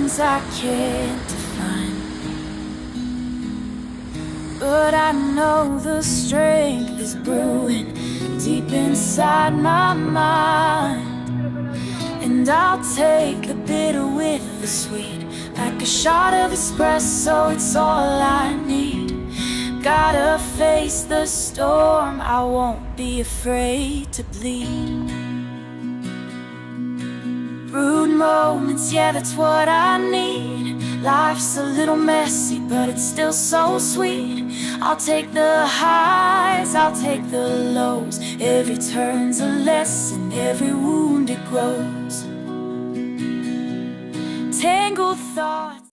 things I can't define, but I know the strength is brewing deep inside my mind. And I'll take the bitter with the sweet, like a shot of espresso, it's all I need. Gotta face the storm, I won't be afraid to bleed. Rude moments, yeah, that's what I need. Life's a little messy, but it's still so sweet. I'll take the highs, I'll take the lows. Every turn's a lesson, every wound it grows. Tangled thoughts